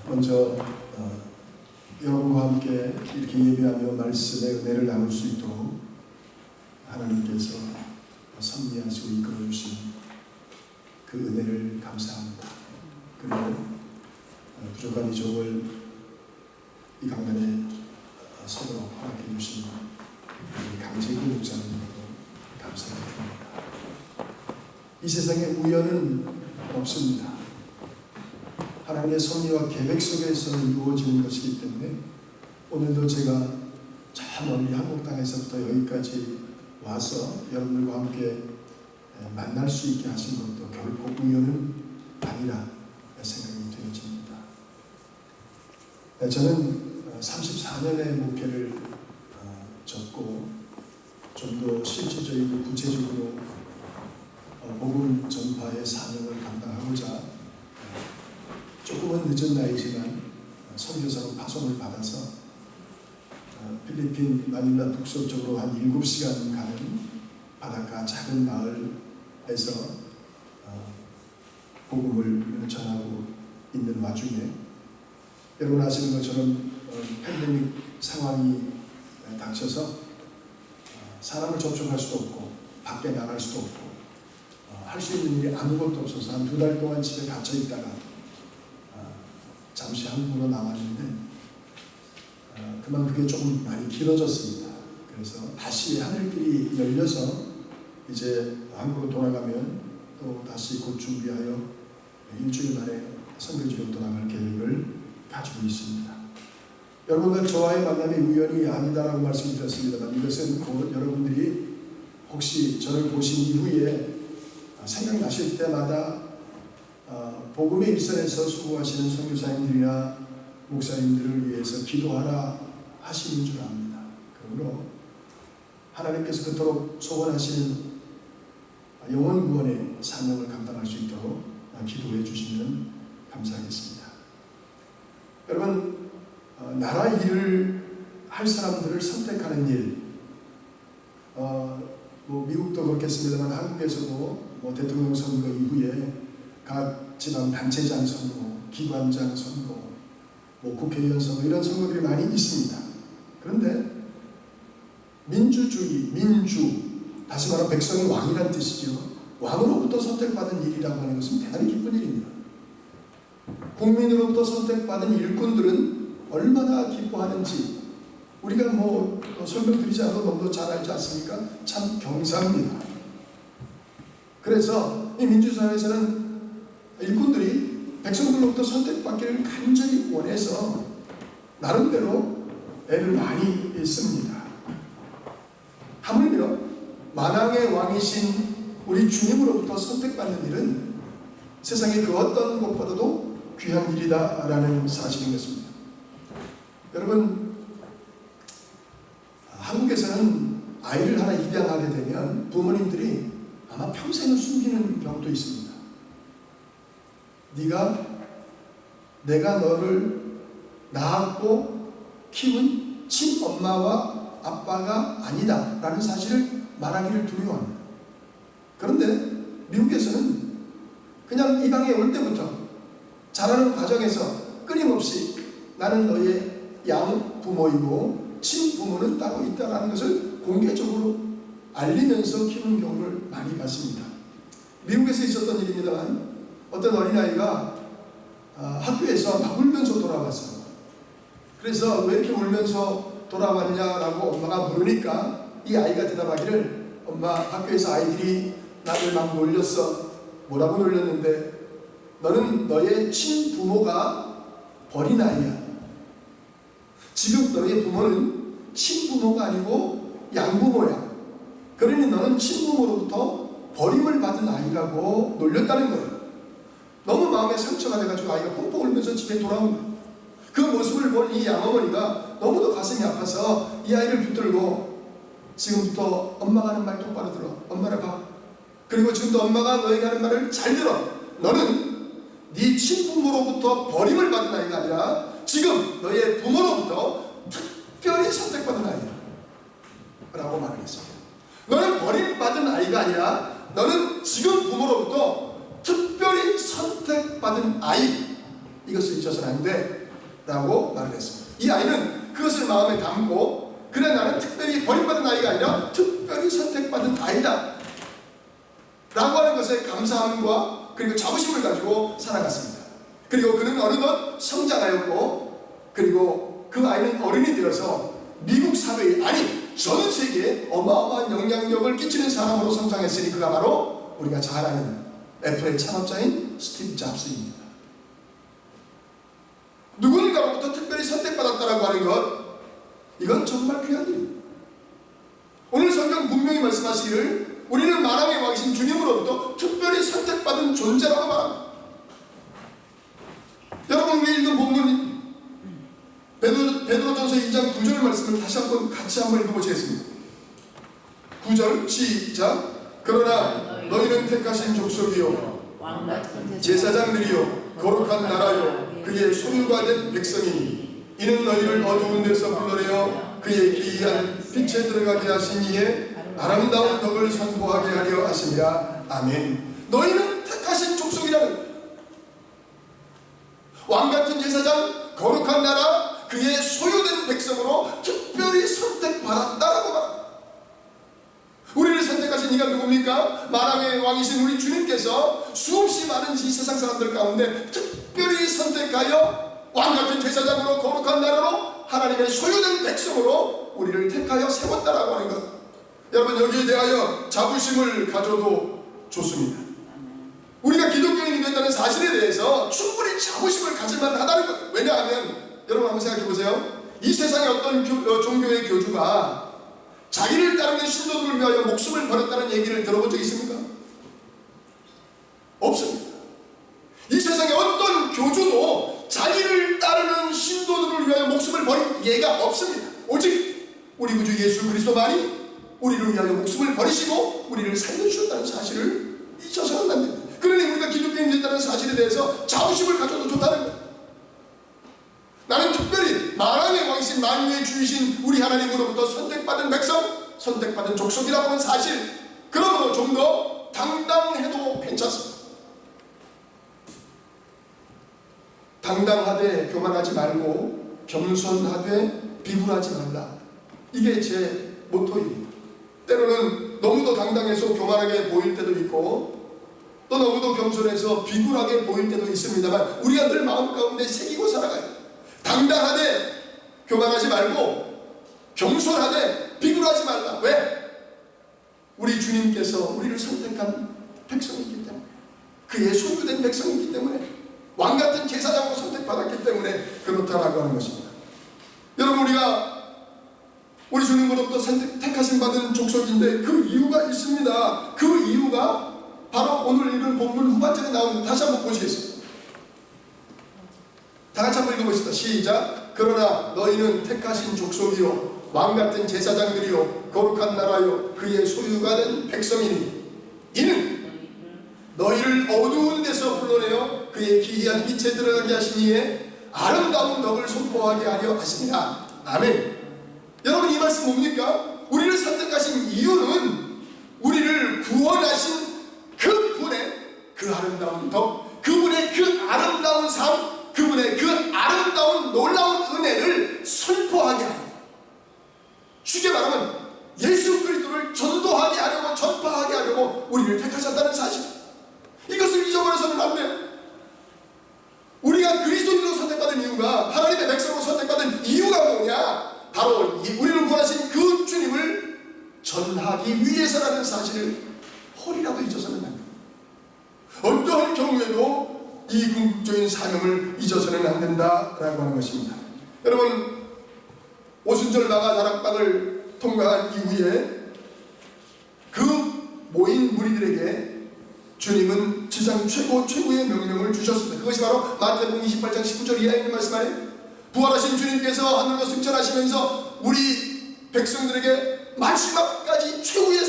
먼저 여러분과 함께 이렇게 예배하며 말씀의 은혜를 나눌 수 있도록 하나님께서 섭리하시고 이끌어주신 그 은혜를 감사합니다. 그리고 부족한 이 종을 이 강단에 서로 허락해 주신 강재구 목사님도 감사드립니다. 이 세상에 우연은 없습니다. 하나님의 섭리와 계획 속에서 이루어지는 것이기 때문에 오늘도 제가 저 멀리 한국 땅에서부터 여기까지 와서 여러분들과 함께 만날 수 있게 하신 것도 결코 우연은 아니라 생각이 되어집니다. 저는 34년의 목회를 접고 좀 더 실질적이고 구체적으로 복음 전파의 사명을 감당하고자 조금은 늦은 나이지만 선교사로 파송을 받아서 필리핀 마닐라 북서 쪽으로 한 7시간 가는 바닷가 작은 마을에서 복음을 전하고 있는 와중에 여러분 아시는 것처럼 팬데믹 상황이 닥쳐서 사람을 접촉할 수도 없고 밖에 나갈 수도 없고 할 수 있는 일이 아무것도 없어서 한 2달 동안 집에 갇혀 있다가 잠시 한국으로 나왔는데 그만 그게 조금 많이 길어졌습니다. 그래서 다시 하늘길이 열려서 이제 한국으로 돌아가면 또 다시 곧 준비하여 일주일 만에 선교지로 돌아갈 계획을 가지고 있습니다. 여러분과 저와의 만남이 우연이 아니다라고 말씀드렸습니다만 이것은 곧 여러분들이 혹시 저를 보신 이후에 생각나실 때마다 복음의 일선에서 수고하시는 선교사님들이나 목사님들을 위해서 기도하라 하시는 줄 압니다. 그러므로 하나님께서 그토록 소원하시는 영혼 구원의 사명을 감당할 수 있도록 기도해 주시면 감사하겠습니다. 여러분, 나라 일을 할 사람들을 선택하는 일, 미국도 그렇겠습니다만 한국에서도 대통령 선거 이후에 각 지방 단체장 선거, 기관장 선거, 국회의원 선거 이런 선거들이 많이 있습니다. 그런데 민주주의, 다시 말하면 백성의 왕이란 뜻이죠. 왕으로부터 선택받은 일이라고 하는 것은 대단히 기쁜 일입니다. 국민으로부터 선택받은 일꾼들은 얼마나 기뻐하는지 우리가 설명드리지 않아도 너무도 잘 알지 않습니까? 참 경사입니다. 그래서 이 민주사회에서는 일꾼들이 백성들로부터 선택받기를 간절히 원해서 나름대로 애를 많이 씁니다. 하물며 만왕의 왕이신 우리 주님으로부터 선택받는 일은 세상의 그 어떤 것보다도 귀한 일이다라는 사실인 것입니다. 여러분, 한국에서는 아이를 하나 입양하게 되면 부모님들이 아마 평생을 숨기는 경우도 있습니다. 내가 너를 낳았고 키운 친엄마와 아빠가 아니다 라는 사실을 말하기를 두려워합니다. 그런데 미국에서는 그냥 이 방에 올 때부터 자라는 과정에서 끊임없이 나는 너의 양부모이고 친부모는 따로 있다는 것을 공개적으로 알리면서 키우는 경우를 많이 봤습니다. 미국에서 있었던 일입니다만 어떤 어린아이가 학교에서 막 울면서 돌아왔어요. 그래서 왜 이렇게 울면서 돌아왔냐라고 엄마가 물으니까 이 아이가 대답하기를 엄마, 학교에서 아이들이 나를 막 놀렸어. 뭐라고 놀렸는데 너는 너의 친부모가 버린 아이야. 지금 너의 부모는 친부모가 아니고 양부모야. 그러니 너는 친부모로부터 버림을 받은 아이라고 놀렸다는 거예요. 너무 마음에 상처가 돼가지고 아이가 펑펑 울면서 집에 돌아온 거예요. 그 모습을 본 이 양어머니가 너무도 가슴이 아파서 이 아이를 붙들고 지금부터 엄마가 하는 말 똑바로 들어. 엄마를 봐. 그리고 지금부터 엄마가 너에게 하는 말을 잘 들어. 너는 네 친부모로부터 버림을 받은 아이가 아니라 지금 너의 부모로부터 특별히 선택받은 아이야 라고 말을 했습니다. 너는 버림받은 아이가 아니라 너는 지금 부모로부터 특별히 선택받은 아이, 이것을 잊어서는 안 돼. 라고 말을 했습니다. 이 아이는 그것을 마음에 담고, 그래 나는 특별히 버림받은 아이가 아니라 특별히 선택받은 아이다 라고 하는 것에 감사함과 그리고 자부심을 가지고 살아갔습니다. 그리고 그는 어느덧 성장하였고, 그리고 그 아이는 어른이 되어서 미국 사회에, 아니 전 세계에 어마어마한 영향력을 끼치는 사람으로 성장했으니 그가 바로 우리가 잘 아는 애플의 창업자인 스티브 잡스입니다. 누군가로부터 특별히 선택받았다라고 하는 것, 이건 정말 귀한 일입니다. 오늘 성경 분명히 말씀하시기를 우리는 만왕의 왕이신 주님으로부터 특별히 선택받은 존재라고 말합니다. 여러분, 우리 읽은 본문 베드로전서 2장 9절 말씀을 다시 한번 같이 한번 읽어보시겠습니다. 9절 시작. 그러나 너희는 택하신 족속이요 제사장들이요 거룩한 나라요 그의 소유가 된 백성이니 이는 너희를 어두운 데서 불러내어 그의 기이한 빛에 들어가게 하신 이의 아름다운 덕을 선포하게 하려 하심이라. 아멘. 너희는 택하신 족속이라는, 왕같은 제사장, 거룩한 나라, 그의 소유된 백성으로 특별히 선택받았다라고 말합니다. 우리를 선택하신 이가 누굽니까? 만왕의 왕이신 우리 주님께서 수없이 많은 이 세상 사람들 가운데 특별히 선택하여 왕같은 제사장으로 거룩한 나라로 하나님의 소유된 백성으로 우리를 택하여 세웠다라고 하는 것, 여러분 여기에 대하여 자부심을 가져도 좋습니다. 우리가 기독교인이 된다는 사실에 대해서 충분히 자부심을 가질만 하다는 것. 왜냐하면 여러분 한번 생각해 보세요. 이 세상의 어떤 종교의 교주가 자기를 따르는 신도들을 위하여 목숨을 버렸다는 얘기를 들어본 적 있습니까? 없습니다. 이 세상의 어떤 교주도 자기를 따르는 신도들을 위하여 목숨을 버린 예가 없습니다. 오직 우리 구주 예수 그리스도만이 우리를 위하여 목숨을 버리시고 우리를 살려주셨다는 사실을 잊어서는 안 됩니다. 그러니 우리가 기독교인이 됐다는 사실에 대해서 자부심을 가져도 좋다는 거예요. 나는 특별히 만왕의 왕이신 만유의 주이신 우리 하나님으로부터 선택받은 백성, 선택받은 족속이라고 하는 사실, 그러므로 좀 더 당당해도 괜찮습니다. 당당하되 교만하지 말고 겸손하되 비굴하지 말라. 이게 제 모토입니다. 때로는 너무도 당당해서 교만하게 보일 때도 있고 또 너무도 겸손해서 비굴하게 보일 때도 있습니다만 우리가 늘 마음 가운데 새기고 살아가요. 당당하되 교만하지 말고 겸손하되 비굴하지 말라. 왜? 우리 주님께서 우리를 선택한 백성이기 때문에, 그의 소유된 백성이기 때문에, 왕같은 제사장으로 선택받았기 때문에 그렇다라고 하는 것입니다. 여러분, 우리 주님으로부터 택하심 받은 족속인데 그 이유가 있습니다. 그 이유가 바로 오늘 읽은 본문 후반절에 나오는, 다시 한번 보시겠습니다. 다 같이 한번 읽어보시다. 시작. 그러나 너희는 택하신 족속이요 왕같은 제사장들이요 거룩한 나라요 그의 소유가 된 백성이니 이는 너희를 어두운 데서 불러내어 그의 기이한 빛에 들어가게 하신 이의 아름다운 덕을 선포하게 하려 하십니다. 아멘. 여러분, 이 말씀 뭡니까? 우리를 선택하신 이유는 우리를 구원하신 그분의 그 아름다운 덕, 그분의 그 아름다운 삶, 그분의 그 아름다운 놀라운 은혜를 선포하게 합니다. 쉽게 말하면 예수 그리스도를 전도하게 하려고, 전파하게 하려고 우리를 택하셨다는 사실, 이것을 잊어버려서는 안 돼요. 우리가 그리스도인으로 선택받은 이유가, 하나님의 백성으로 선택받은 이유가 뭐냐? 바로 우리를 구원하신 그 주님을 전하기 위해서라는 사실을 홀이라도 잊어서는 안 됩니다. 어떠한 경우에도 이 궁극적인 사명을 잊어서는 안 된다라고 하는 것입니다. 여러분, 오순절 나가 다락방을 통과한 이후에 그 모인 무리들에게 주님은 지상 최고의 명령을 주셨습니다. 그것이 바로 마태복음 28장 19절 이하에 있는 말씀 아니에요? 부활하신 주님께서 하늘로 승천하시면서 우리 백성들에게 마지막까지 최후의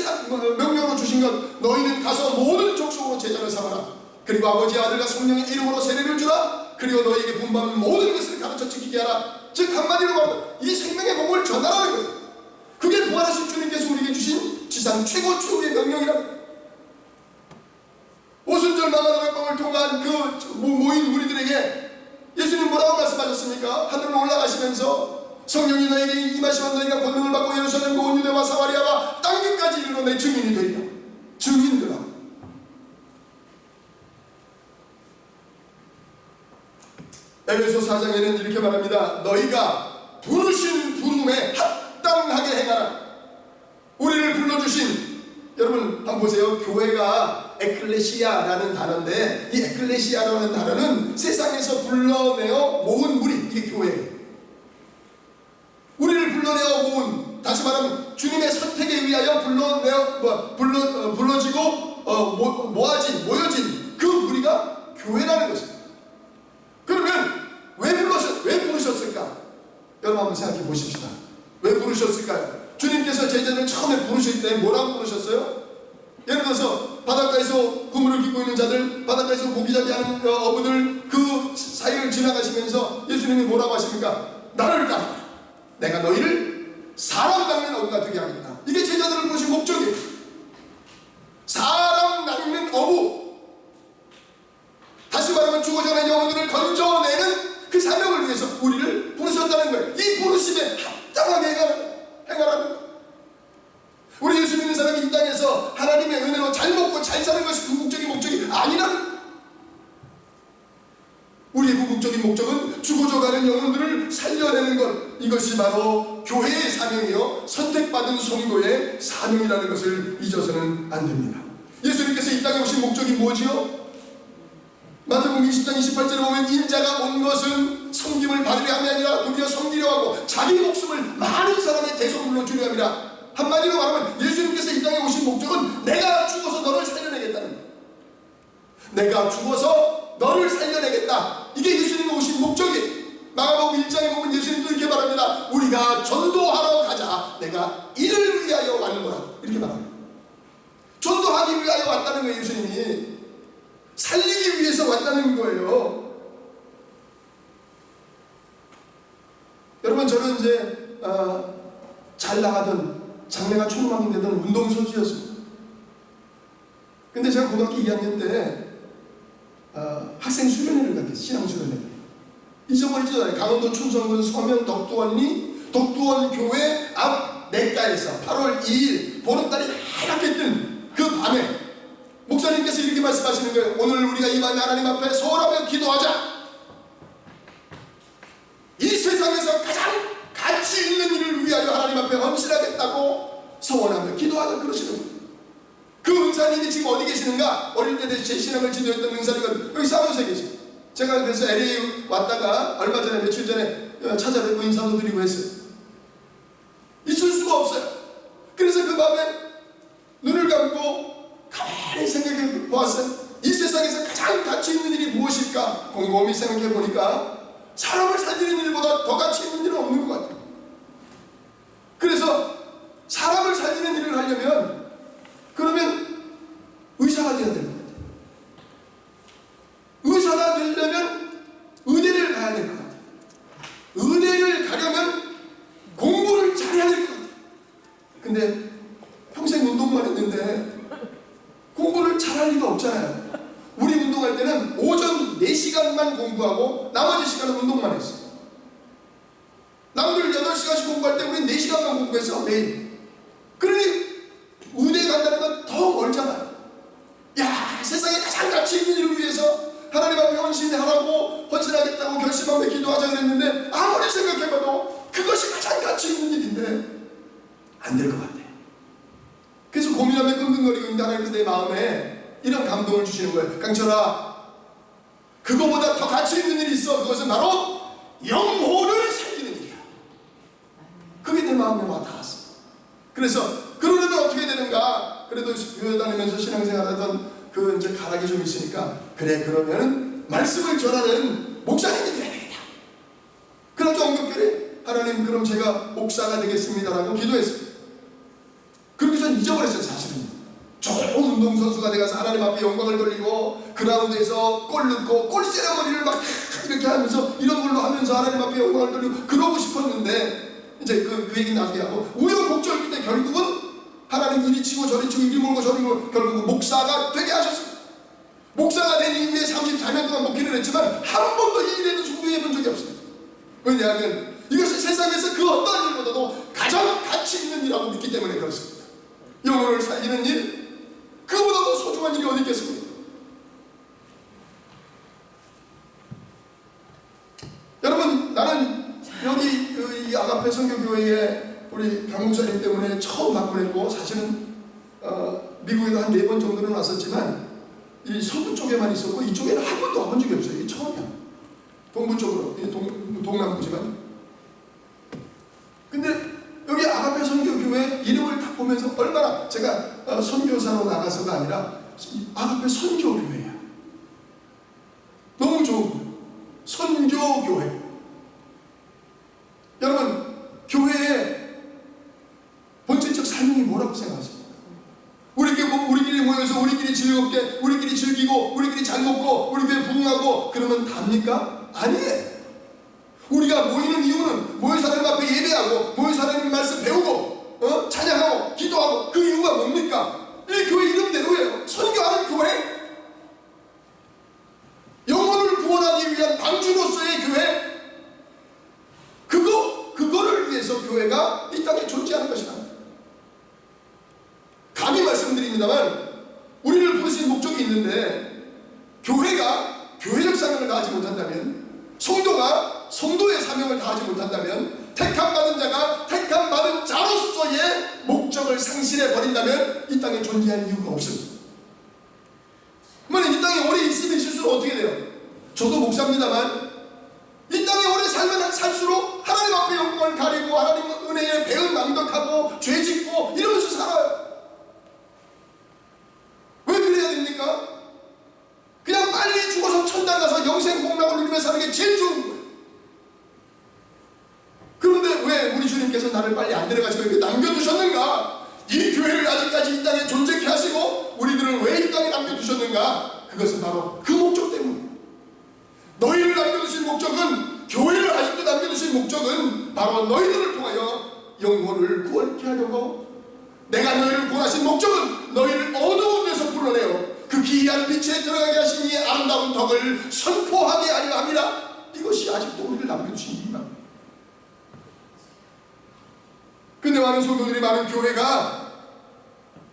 명령으로 주신 것, 너희는 가서 모든 족속으로 제자를 삼아라. 그리고 아버지, 아들과 성령의 이름으로 세례를 주라. 그리고 너희에게 분부한 모든 것을 가르쳐 지키게 하라. 즉 한마디로 말하면 이 생명의 복을 전하라는 거예요. 그게 부활하신 주님께서 우리에게 주신 지상 최고의 명령이라는 거예요. 오순절 마가다락방을 통한 그 모인 무리들에게 예수님 뭐라고 말씀하셨습니까? 하늘로 올라가시면서 성령이 너에게 임하시면 너희가 권능을 받고 예루살렘과 온 유대와 사마리아와 땅끝까지 이르러 내 증인이 되리라. 증인들아. 에베소 4장에는 이렇게 말합니다. 너희가 부르신 부름에 합당하게 행하라. 우리를 불러주신, 여러분 한번 보세요. 교회가 에클레시아라는 단어인데, 이 에클레시아라는 단어는 세상에서 불러내어 모은 무리, 이게 교회예요. 우리를 불러내어 모은, 다시 말하면 주님의 선택에 의하여 불러지고 모여진 그 무리가 교회라는 것입니다. 그러면 왜 부르셨을까? 여러분 한번 생각해 보십시다. 왜 부르셨을까요? 주님께서 제자들을 처음에 부르실 때 뭐라고 부르셨어요? 예를 들어서 바닷가에서 그물을 깃고 있는 자들, 바닷가에서 고기잡이하는 어부들, 그 사이를 지나가시면서 예수님이 뭐라고 하십니까? 나를 따라 내가 너희를 사람 낚는 어부가 되게 하겠다. 이게 제자들을 부르신 목적이에요. 사람 낚는 어부, 다시 말하면 죽어져 가는 영혼들을 건져내는 그 사명을 위해서 우리를 부르셨다는 거예요. 이 부르심에 합당하게 행하라는 거예요. 우리 예수 믿는 사람이 이 땅에서 하나님의 은혜로 잘 먹고 잘 사는 것이 궁극적인 목적이 아니라는 거예요. 우리의 궁극적인 목적은 죽어져가는 영혼들을 살려내는 것, 이것이 바로 교회의 사명이요 선택받은 성도의 사명이라는 것을 잊어서는 안 됩니다. 예수님께서 이 땅에 오신 목적이 뭐지요? 마태복음 20장 28절에 보면 인자가 온 것은 섬김을 받으려 함이 아니라 도리어 섬기려 하고 자기 목숨을 많은 사람의 대속물로 주려 함이라. 한마디로 말하면 예수님께서 이 땅에 오신 목적은 내가 죽어서 너를 살려내겠다는 거예요. 내가 죽어서 너를 살려내겠다. 이게 예수님이 오신 목적이에요. 마가복음 1장에 보면 예수님도 이렇게 말합니다. 우리가 전도하러 가자. 내가 이를 위하여 왔노라. 이렇게 말합니다. 전도하기 위하여 왔다는 거예요. 예수님이 살리기 위해서 왔다는 거예요. 여러분, 저는 이제 잘 나가던 장래가 촉망되던 운동선수였습니다. 근데 제가 고등학교 2학년 때 학생 수련회를 갔겠어요. 신앙 수련회. 잊어버리지도 않아요. 강원도 충성군 서면 덕두원 교회 앞 냇가에서 8월 2일 보름달이 하얗게 뜬 그 밤에 목사님께서 이렇게 말씀하시는 거예요. 오늘 우리가 이 밤에 하나님 앞에 소홀하며 기도하자. 이 세상에서 가장 가치 있는 일을 위하여 하나님 앞에 헌신하겠다고 소원하며 기도하자 그러시는 거예요. 그 은사님이 지금 어디 계시는가? 어릴 때 제 신앙을 지도했던 은사님은 여기 사무소에 계세요. 제가 그래서 LA 왔다가 얼마 전에 며칠 전에 찾아뵙고 인사도 드리고 했어요. 있을 수가 없어요. 그래서 그 밤에 눈을 감고 가만히 생각해 보았어요. 이 세상에서 가장 가치 있는 일이 무엇일까? 곰곰이 생각해 보니까 사람을 살리는 일보다 더 가치 있는 일은 없는 것 같아요. 그래서 사람을 살리는 일을 하려면 그러면 의사가 되어야 될 것 같아요. 의사가 되려면 의대를 가야 될 것 같아요. 의대를 가려면 공부를 잘해야 될 것 같아요. 근데 평생 운동만 했는데 공부를 잘할 리가 없잖아요. 우리 운동할 때는 오전 4시간만 공부하고 나머지 시간은 운동만 했어요. 남들 8시간씩 공부할 때 우리는 4시간만 공부했어 매일. 그러니 의대에 간다는 건 더 멀잖아요. 야, 세상에 가장 가치 있는 일을 위해서 하나님 앞에 헌신하겠다고 결심하며 기도하자 그랬는데 아무리 생각해봐도 그것이 가장 가치 있는 일인데 안 될 것 같아요. 그래서 고민하며 끙끙거리고 있는 하나님께서 내 마음에 이런 감동을 주시는 거예요. 강철아, 그거보다 더 가치 있는 일이 있어. 그것은 바로 영혼을 살리는 일이야. 그게 내 마음에 와 닿았어. 그래서 그러려면 어떻게 되는가? 그래도 교회 다니면서 신앙생활하던 그 이제 가락이 좀 있으니까 그래, 그러면 말씀을 전하는 목사님이 돼야 되겠다. 그래서 엉겁결에 하나님, 그럼 제가 목사가 되겠습니다라고 기도했어요. 그리고 전 잊어버렸어요. 사실은 좋은 운동선수가 돼가서 하나님 앞에 영광을 돌리고 그라운드에서 골 넣고 골 세레머니를 막 이렇게 하면서 이런 걸로 하면서 하나님 앞에 영광을 돌리고 그러고 싶었는데 이제 그 얘기 나중에 하고 우여곡절 끝에 결국은 하나님 이리 치고 저리 치고 이리 몰고 저리 몰고 결국은 목사가 되게 하셨습니다. 목사가 된 이후에 34년 동안 목회를 했지만 한 번도 이 일에는 공유해 본 적이 없습니다. 왜냐하면 이것이 세상에서 그 어떠한 일보다도 가장 가치 있는 일이라고 믿기 때문에 그렇습니다. 영혼을 살리는 일, 그보다 더 소중한 일이 어디 있겠습니까? 여러분, 나는 여기 이 아가페 선교교회에 우리 강목사님 때문에 처음 방문했고, 사실은 미국에도 한 4번 정도는 왔었지만 이 서부 쪽에만 있었고 이쪽에는 한 번도 와본 적이 없어요. 이게 처음이야. 동부 쪽으로, 동남부지만. 근데 여기 아가페 선교교회 이름을 딱 보면서 얼마나, 제가 선교사로 나가서가 아니라 아가페 선교교회야. 너무 좋은 거예요. 선교교회. 여러분, 교회의 본질적 사명이 뭐라고 생각하십니까? 우리끼리 모여서 우리끼리 즐겁게, 우리끼리 즐기고, 우리끼리 잘 먹고, 우리끼리 부흥하고 그러면 답니까? 아니에요. 우리가 모이는 이유는 모여서 하나님 앞에 예배하고, 모여서 하나님 말씀 배우고, 찬양하고, 기도하고, 그 이유가 뭡니까? 이 교회 이름대로예요. 선교하는 교회, 영혼을 구원하기 위한 방주로서의 교회, 그거를 위해서 교회가 이 땅에 존재하는 것이다. 감히 말씀드립니다만, 우리를 부르신 목적이 있는데, 교회가 교회적 사명을 다하지 못한다면, 성도가 성도의 사명을 다하지 못한다면, 택함받은 자가 택함받은 자로서의 목적을 상실해 버린다면 이 땅에 존재할 이유가 없습니다. 그러면 이 땅에 오래 있으면 있을수록 어떻게 돼요? 저도 목사입니다만, 이 땅에 오래 살면 살수록 하나님 앞에 영광을 가리고 하나님 은혜에 배은 망덕하고 죄 짓고 이러면서 살아요. 왜 그래야 됩니까? 그냥 빨리 죽어서 천당 가서 영생 복락을 누리며 사는 게 제일 좋은 거예요. 그런데 왜 우리 주님께서 나를 빨리 안 데려가시고 이렇게 남겨두셨는가? 이 교회를 아직까지 이 땅에 존재케 하시고 우리들을 왜 이 땅에 남겨두셨는가? 그것은 바로 그 목적 때문에. 너희를 남겨두신 목적은, 교회를 아직도 남겨두신 목적은 바로 너희들을 통하여 영혼을 구원케 하려고, 내가 너희를 구원하신 목적은 너희를 어두운 데서 불러내어 그 기이한 빛에 들어가게 하신 이 아름다운 덕을 선포하게 하려 합니다. 이것이 아직도 우리를 남겨두신 이유입니다. 근데 많은 성도들이, 많은 교회가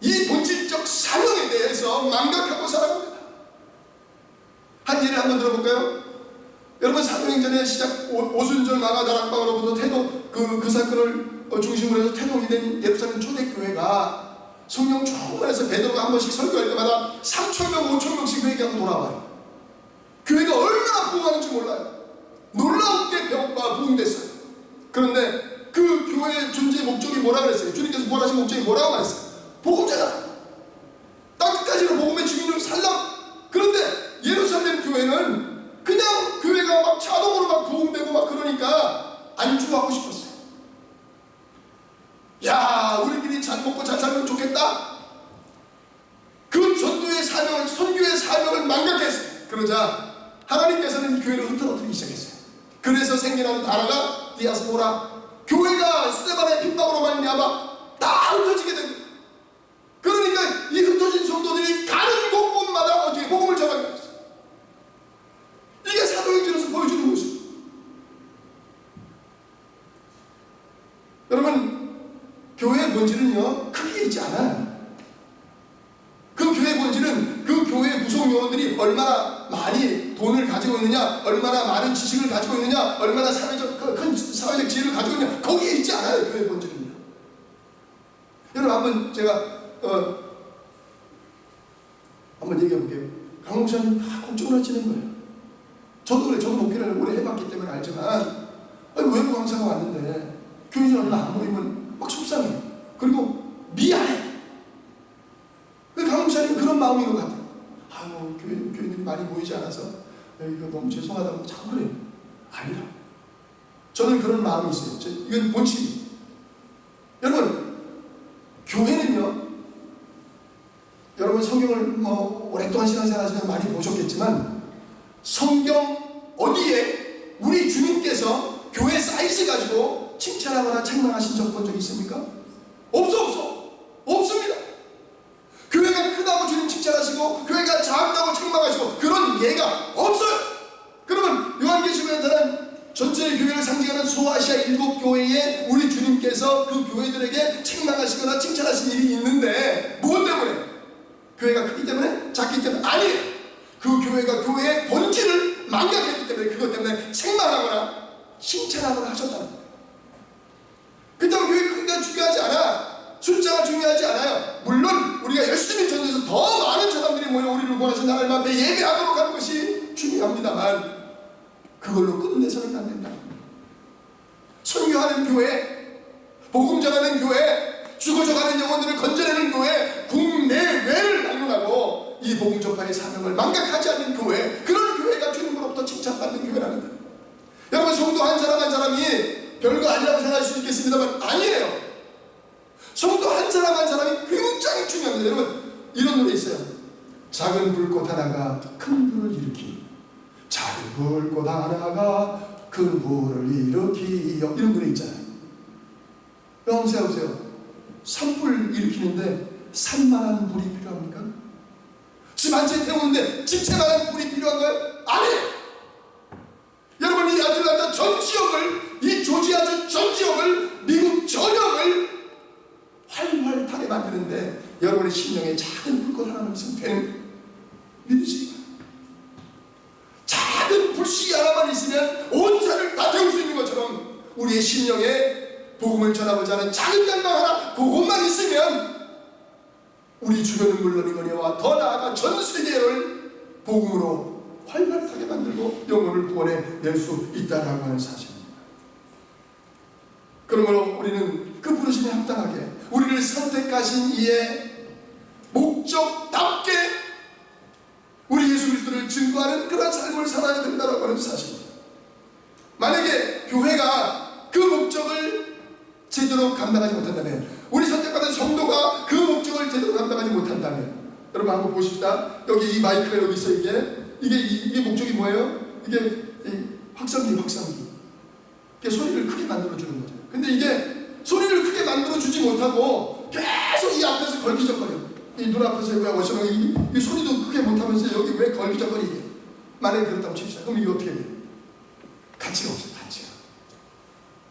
이 본질적 사명에 대해서 망각하고 살아갑니다. 한 예를 한번 들어볼까요? 여러분, 사도행전의 시작 오순절 마가 다락방으로부터 태동, 그 사건을 중심으로 해서 태동이 된 예루살렘 초대교회가 성령 충만해서 베드로가 한 번씩 설교할 때마다 3,000명, 5,000명씩 회개하고 돌아와요. 교회가 얼마나 부흥하는지 몰라요. 놀랍게 부흥됐어요. 그런데 그 교회의 존재의 목적이 뭐라고 그랬어요? 주님께서 부활하신 목적이 뭐라고 말했어요? 복음자다. 땅 끝까지로 복음의 증인으로 살라. 그런데 예루살렘 교회는 그냥 교회가 막 자동으로 막 부흥되고 막 그러니까 안주하고 싶었어요. 야, 우리끼리 잘 먹고 잘 살면 좋겠다. 그 전도의 사명을, 선교의 사명을 망각했어요. 그러자 하나님께서는 이 교회를 흐트러뜨리기 시작했어요. 그래서 생겨난 단어가 디아스포라. 교회가 스데반의 핍박으로 말미암아 다 흩어지게 된 거예요. 그러니까 이 흩어진 성도들이 가는 곳곳마다 어떻게 복음을 전하게 됐어요. 이게 사도행전에서 보여주는 모습. 여러분, 교회의 본질은요, 크게 있지 않아요. 그 교회의 본질은 그 교회의 구성 요원들이 얼마나 많이 돈을 가지고 있느냐, 얼마나 많은 지식을 가지고 있느냐, 얼마나 큰 사회적 지혜를 가지고 있느냐, 거기에 있지 않아요. 교회의 본질은요. 여러분, 한번 제가 한번 얘기해 볼게요. 강 목사님 다 걱정을 하시는 거예요. 저도 그래. 저도 목회를 오래 해봤기 때문에 알지만, 외부 강사가 왔는데 교인들 얼마 안 모이면 막 속상해. 그리고 미안해. 강 목사님은 그런 마음인 것 같아요. 아유, 교인들이 많이 모이지 않아서 이거 너무 죄송하다고 자꾸 그래요. 아니라. 저는 그런 마음이 있어요. 이건 본심이에요. 여러분, 교회는요, 여러분 성경을 오랫동안 신앙생활하시면 많이 보셨겠지만, 성경 어디에 우리 주님께서 교회 사이즈 가지고 칭찬하거나 책망하신 적 본 적 있습니까? 없습니다. 교회가 크다고 주님 칭찬하시고 교회가 작다고 책망하시고 그런 예가 없어요. 그러면 요한계시록에 나타난 소아시아 7교회에 우리 주님께서 그 교회들에게 책망하시거나 칭찬하신 일이 있는데 무엇 때문에? 교회가 크기 때문에? 작기 때문에? 아니에요. 그 교회가 교회의 본질을 망각했기 때문에 그것 때문에 책망하거나 칭찬하거나 하셨다는 거예요. 그렇다고 교회 크기가 중요하지 않아. 숫자가 중요하지 않아요. 물론 우리가 열심히 전도해서 더 많은 사람들이 모여 우리를 원하신 하나님 앞에 예배하도록 하는 것이 중요합니다만 그걸로 끝내서는 안 된다. 선교하는 교회, 복음 전하는 교회, 죽어져가는 영혼들을 건져내는 교회, 국내외를 방문하고 이 복음 전파의 사명을 망각하지 않는 교회, 그런 교회가 주님으로부터 칭찬받는 교회라는 거예요. 여러분, 성도 한 사람 한 사람이 별거 아니라고 생각할 수 있겠습니다만 아니에요. 성도 한 사람 한 사람이 굉장히 중요합니다. 여러분, 이런 노래 있어요. 작은 불꽃 하나가 큰 불을 일으키, 작은 불꽃 하나가 큰 불을 일으키요. 이런 노래 있잖아요. 여러분 생각해보세요. 산불 일으키는데 산만한 불이 필요합니까? 집 한 채 태우는데 집채만한 불이 필요한가요? 아니에요. 여러분, 이 아틀란타 전 지역을, 이 조지아주 전 지역을, 미국 전역을 활활하게 만드는데 여러분의 심령에 작은 불꽃 하나만 있으면 되는, 믿으시기 바랍니다. 작은 불씨 하나만 있으면 온 산을 다 태울 수 있는 것처럼 우리의 심령에 복음을 전하고자 하는 작은 양방 하나, 그것만 있으면 우리 주변은 물론이거니와 더 나아가 전 세계를 복음으로 활발하게 만들고 영혼을 구원해낼 수 있다라고 하는 사실입니다. 그러므로 우리는 그 부르심에 합당하게 우리를 선택하신 이의 목적답게 우리 예수 그리스도를 증거하는 그런 삶을 살아야 된다고 하는 사실입니다. 만약에 교회가 그 목적을 제대로 감당하지 못한다면, 우리 선택받은 성도가 그 목적을 제대로 감당하지 못한다면, 여러분 한번 보십시다. 여기 이 마이크가 여기 있어. 이게 목적이 뭐예요? 이게 확성기. 이게 소리를 크게 만들어주는 거죠. 근데 이게 소리를 크게 만들어주지 못하고 계속 이 앞에서 걸기적거려. 이 눈앞에서 왜 오시면 이 소리도 크게 못하면서 여기 왜 걸기적거리게? 만약에 그렇다고 칩시다. 그럼 이게 어떻게 돼요? 가치가 없어요. 가치가.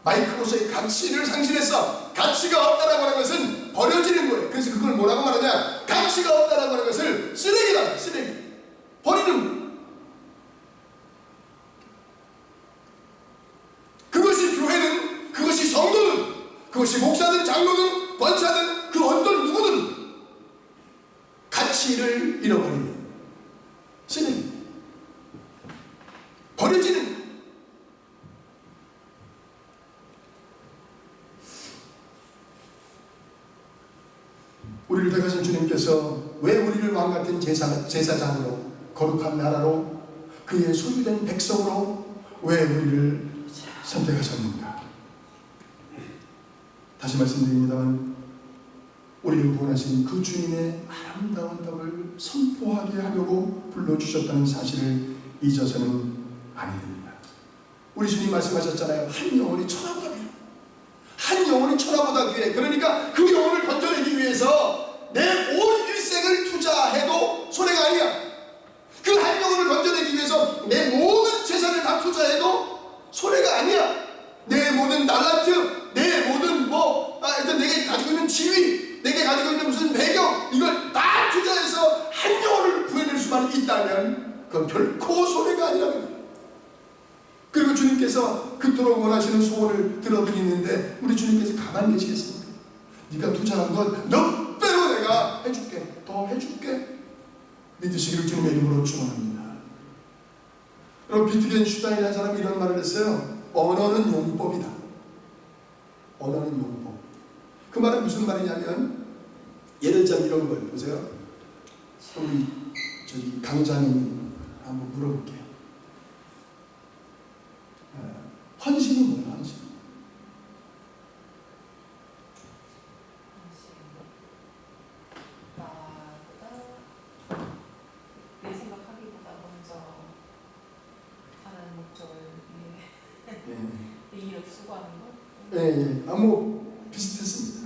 마이크로서의 가치를 상실했어. 가치가 없다라고 하는 것은 버려지는 거예요. 그래서 그걸 뭐라고 말하냐? 가치가 없다라고 하는 것을 쓰레기다. 쓰레기. 버리는 거예요. 그것이 교회는, 그것이 성도는, 그것이 목사든 장로든 권사든 그 어떤 누구든 가치를 잃어버리는 쓰레기. 버려지는. 우리를 택하신 주님께서 왜 우리를 왕같은 제사장으로, 거룩한 나라로, 그의 소유된 백성으로 왜 우리를 선택하셨는가? 다시 말씀드립니다만 우리를 구원하신 그 주님의 아름다운 덕을 선포하게 하려고 불러주셨다는 사실을 잊어서는 아니 됩니다. 우리 주님 말씀하셨잖아요. 한 영혼이 천하보다 귀해. 한 영혼이 천하보다 귀해. 그러니까 그 영혼을 건져내기 위해서 내 온 일생을 투자해도 손해가 아니야. 그 한 영혼을 건져내기 위해서 내 모든 재산을 다 투자해도 손해가 아니야. 내 모든 달란트, 내 모든 내게 가지고 있는 지위, 내게 가지고 있는 무슨 배경, 이걸 다 투자해서 한 영혼을 구해낼 수만 있다면 그건 결코 손해가 아니라는 거예요. 그리고 주님께서 그토록 원하시는 소원을 들어드리는데 우리 주님께서 가만히 계시겠습니까? 네가 투자한 건 몇 배로 내가 해줄게, 더 해줄게. 믿으시기를 주님의 이름으로 축원합니다. 여러분, 비트겐슈타인이라는 사람이 이런 말을 했어요. 언어는 용법이다. 언어는 용법. 그 말은 무슨 말이냐면, 예를 들자면 이런 거예요. 보세요. 우리 강장님 한번 물어볼게요. 헌신이 뭐예요? 헌신. 내 생각하기보다 먼저 하나님 목적을 위해 내 일을 수고하는 거? 비슷했습니다.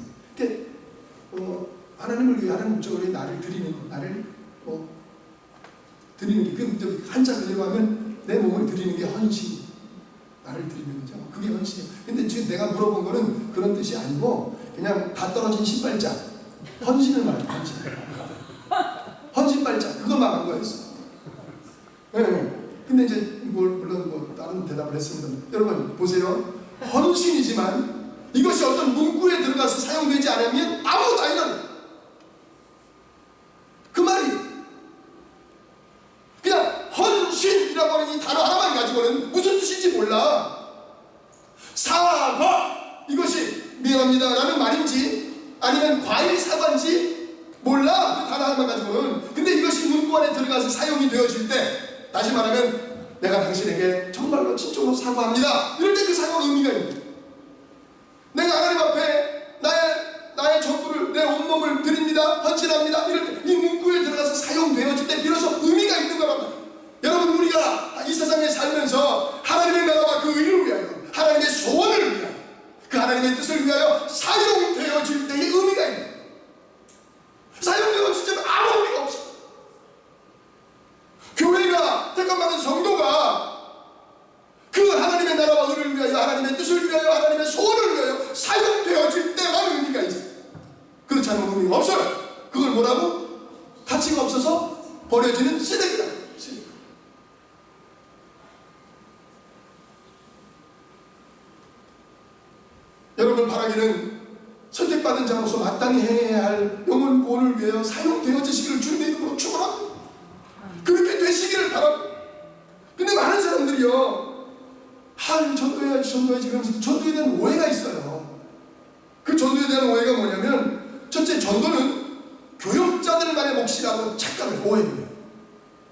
그러니까 하나님을 위해 하나님 목적을 위해 나를 드리는 거, 나를 드리는 게, 그 한자 그대로 하면 내 몸을 드리는 게 헌신. 나를 드리는 거죠. 그게 헌신이에요. 근데 지금 내가 물어본 거는 그런 뜻이 아니고 그냥 다 떨어진 신발장, 헌신을 말해요. 헌신. 헌신 발장, 그거 말한 거였어. 네. 근데 이제 물론 다른 대답을 했습니다. 여러분 보세요. 헌신이지만 이것이 어떤 문구에 들어가서 사용되지 않으면 아무것도 아니라는 그 말이. 그냥 헌신이라고 하는 이 단어 하나만 가지고는 무슨 뜻인지 몰라. 사과, 이것이 미안합니다 라는 말인지 아니면 과일 사과인지 몰라. 그 단어 하나만 가지고는. 근데 이것이 문구 안에 들어가서 사용이 되어질 때, 다시 말하면 내가 당신에게 정말로 진정으로 사과합니다 이럴 때 그 사과가 의미가 있는 거예요. 내가 하나님 앞에 나의 전부를, 내 온몸을 드립니다, 헌신합니다 이럴 때 이 문구에 들어가서 사용되어질 때 비로소 의미가 있는 거란 말이에요. 여러분, 우리가 이 세상에 살면서 하나님의 나라와 그 의를 위하여, 하나님의 소원을 위하여, 그 하나님의 뜻을 위하여 사용되어질 때의 의미가 있는 거예요. 사용되어질 때는 아무 의미가 없어. 교회가, 택함받은 성도가 그 하나님의 나라와 의를 위하여, 하나님의 뜻을 위하여, 하나님의 소원을 위하여 사용되어질 때만 의미가 있어요. 그렇지 않으면 의미가 없어요. 그걸 뭐라고? 가치가 없어서 버려지는 쓰레기다. 쓰레기. 여러분 바라기는 선택받은 자로서 마땅히 해야 할 영혼 구원을 위하여 사용되어지시기를 주님의 이름으로 축원합니다. 그렇게 되시기를 바랍니다. 근데 많은 사람들이요, 전도해야지 그러면서 전도에 대한 오해가 있어요. 그 전도에 대한 오해가 뭐냐면, 첫째, 전도는 교육자들만의 몫이라고 착각을, 오해를.